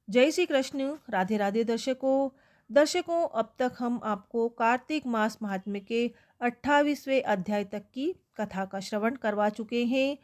जय श्री कृष्ण। राधे राधे दर्शकों। अब तक हम आपको कार्तिक मास महात्म्य के 28वें अध्याय तक की कथा का श्रवण करवा चुके हैं।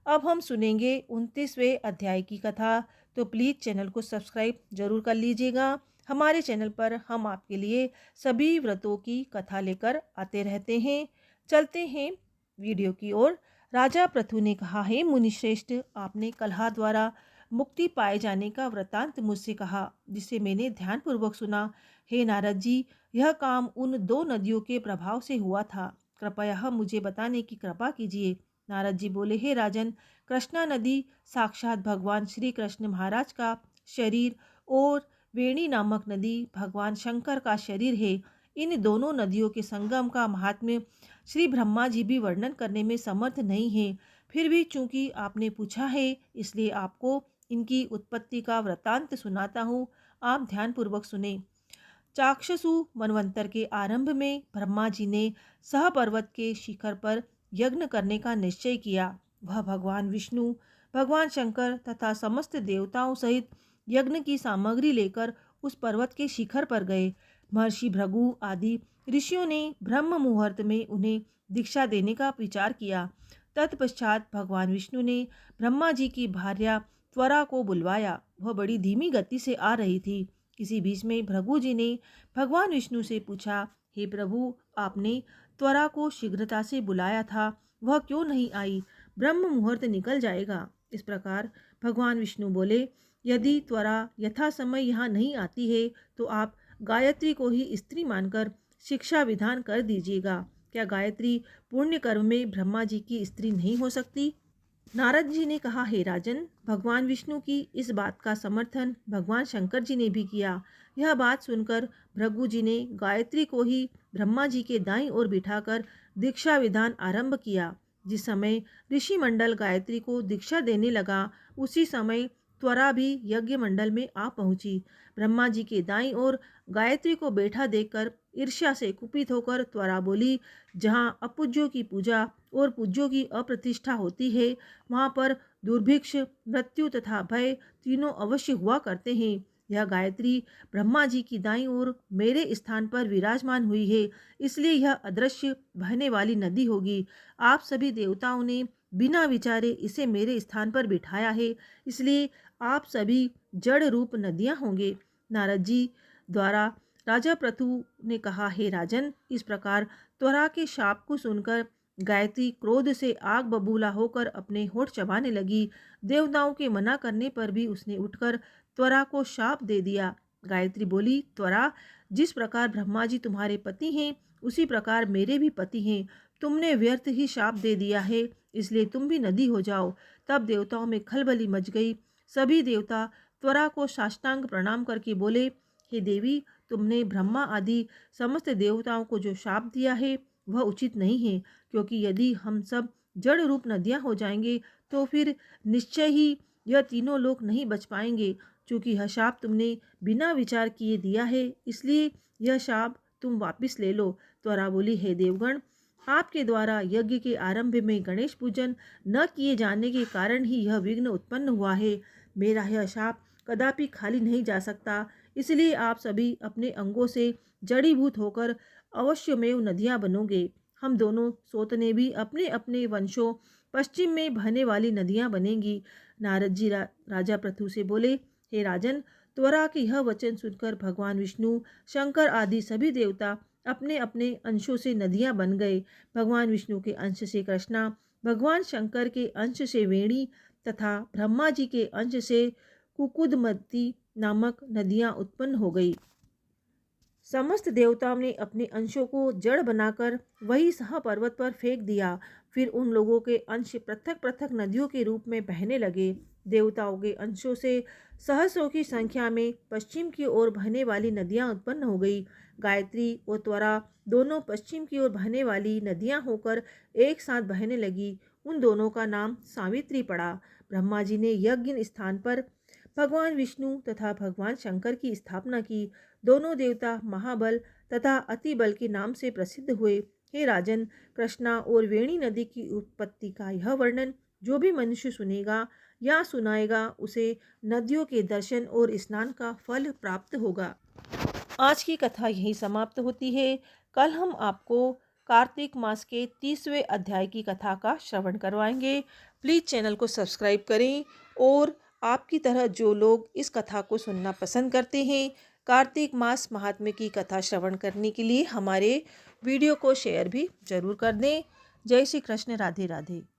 अब हम सुनेंगे 29वें अध्याय की कथा। तो प्लीज़ चैनल को सब्सक्राइब जरूर कर लीजिएगा। हमारे चैनल पर हम आपके लिए सभी व्रतों की कथा लेकर आते रहते हैं। चलते हैं वीडियो की ओर। राजा पृथु ने कहा, है मुनिश्रेष्ठ, आपने कलह द्वारा मुक्ति पाए जाने का वृतांत मुझसे कहा, जिसे मैंने ध्यानपूर्वक सुना। हे नारद जी, यह काम उन दो नदियों के प्रभाव से हुआ था। कृपया मुझे बताने की कृपा कीजिए। नारद जी बोले, हे राजन, कृष्णा नदी साक्षात भगवान श्री कृष्ण महाराज का शरीर और वेणी नामक नदी भगवान शंकर का शरीर है। इन दोनों नदियों के संगम का महात्म्य श्री ब्रह्मा जी भी वर्णन करने में समर्थ नहीं है। फिर भी चूंकि आपने पूछा है, इसलिए आपको इनकी उत्पत्ति का वृतांत सुनाता हूँ। आप ध्यानपूर्वक सुने। चाक्षसु मनवंतर के आरंभ में ब्रह्मा जी ने सह पर्वत के शिखर पर यज्ञ करने का निश्चय किया। वह भगवान विष्णु, भगवान शंकर तथा समस्त देवताओं सहित यज्ञ की सामग्री लेकर उस पर्वत के शिखर पर गए। महर्षि भृगु आदि ऋषियों ने ब्रह्म मुहूर्त में उन्हें दीक्षा देने का विचार किया। तत्पश्चात भगवान विष्णु ने ब्रह्मा जी की भार्या त्वरा को बुलवाया। वह बड़ी धीमी गति से आ रही थी। इसी बीच में भृगु जी ने भगवान विष्णु से पूछा, हे प्रभु, आपने त्वरा को शीघ्रता से बुलाया था, वह क्यों नहीं आई? ब्रह्म मुहूर्त निकल जाएगा। इस प्रकार भगवान विष्णु बोले, यदि त्वरा यथा समय यहाँ नहीं आती है तो आप गायत्री को ही स्त्री मानकर शिक्षा विधान कर दीजिएगा। क्या गायत्री पुण्य कर्म में ब्रह्मा जी की स्त्री नहीं हो सकती? नारद जी ने कहा, हे राजन, भगवान विष्णु की इस बात का समर्थन भगवान शंकर जी ने भी किया। यह बात सुनकर भृगु जी ने गायत्री को ही ब्रह्मा जी के दाईं ओर बिठाकर दीक्षा विधान आरंभ किया। जिस समय ऋषि मंडल गायत्री को दीक्षा देने लगा, उसी समय त्वरा भी यज्ञ मंडल में आ पहुंची। ब्रह्मा जी के दाईं ओर गायत्री को बैठा देखकर ईर्ष्या से कुपित होकर त्वरा बोली, जहाँ अपूज्यों की पूजा और पूज्यों की अप्रतिष्ठा होती है, वहाँ पर दुर्भिक्ष, मृत्यु तथा भय तीनों अवश्य हुआ करते हैं। यह गायत्री ब्रह्मा जी की दाईं ओर मेरे स्थान पर विराजमान हुई है, इसलिए यह अदृश्य बहने वाली नदी होगी। आप सभी देवताओं ने बिना विचारे इसे मेरे स्थान पर बिठाया है, इसलिए आप सभी जड़ रूप नदियाँ होंगे। नारद जी द्वारा राजा पृथु ने कहा, हे राजन, इस प्रकार त्वरा के शाप को सुनकर गायत्री क्रोध से आग बबूला होकर अपने होठ चबाने लगी। देवताओं के मना करने पर भी उसने उठकर त्वरा को शाप दे दिया। गायत्री बोली, त्वरा, जिस प्रकार ब्रह्मा जी तुम्हारे पति हैं, उसी प्रकार मेरे भी पति हैं। तुमने व्यर्थ ही शाप दे दिया है, इसलिए तुम भी नदी हो जाओ। तब देवताओं में खलबली मच गई। सभी देवता त्वरा को साष्टांग प्रणाम करके बोले, हे देवी, तुमने ब्रह्मा आदि समस्त देवताओं को जो शाप दिया है वह उचित नहीं है, क्योंकि यदि हम सब जड़ रूप नदियाँ हो जाएंगे तो फिर निश्चय ही यह तीनों लोग नहीं बच पाएंगे। चूँकि यह शाप तुमने बिना विचार किए दिया है, इसलिए यह शाप तुम वापस ले लो। त्वरा बोली, हे देवगण, आपके द्वारा यज्ञ के आरंभ में गणेश पूजन न किए जाने के कारण ही यह विघ्न उत्पन्न हुआ है। मेरा यह शाप कदापि खाली नहीं जा सकता, इसलिए आप सभी अपने अंगों से जड़ीभूत होकर अवश्यमेव नदियाँ बनोगे। हम दोनों सोतने भी अपने अपने वंशों पश्चिम में बहने वाली नदियाँ बनेंगी। नारद जी राजा पृथु से बोले, हे राजन, त्वरा के यह वचन सुनकर भगवान विष्णु, शंकर आदि सभी देवता अपने अपने अंशों से नदियाँ बन गए। भगवान विष्णु के अंश से कृष्णा, भगवान शंकर के अंश से वेणी तथा ब्रह्मा जी के अंश से कुकुदमती नामक नदियाँ उत्पन्न हो गई। समस्त देवताओं ने अपने अंशों को जड़ बनाकर वही सह पर्वत पर फेंक दिया। फिर उन लोगों के अंश पृथक पृथक नदियों के रूप में बहने लगे। देवताओं के अंशों से सहस्रों की संख्या में पश्चिम की ओर बहने वाली नदियां उत्पन्न हो गई। गायत्री और त्वरा दोनों पश्चिम की ओर बहने वाली नदियां होकर एक साथ बहने लगी। उन दोनों का नाम सावित्री पड़ा। ब्रह्मा जी ने यज्ञ स्थान पर भगवान विष्णु तथा भगवान शंकर की स्थापना की। दोनों देवता महाबल तथा अतिबल के नाम से प्रसिद्ध हुए। हे राजन, कृष्णा और वेणी नदी की उत्पत्ति का यह वर्णन जो भी मनुष्य सुनेगा, या सुनाएगा उसे नदियों के दर्शन और स्नान का फल प्राप्त होगा। आज की कथा यहीं समाप्त होती है। कल हम आपको कार्तिक मास के 30वें अध्याय की कथा का श्रवण करवाएंगे। प्लीज़ चैनल को सब्सक्राइब करें और आपकी तरह जो लोग इस कथा को सुनना पसंद करते हैं, कार्तिक मास महात्म्य की कथा श्रवण करने के लिए हमारे वीडियो को शेयर भी जरूर कर दें। जय श्री कृष्ण, राधे राधे।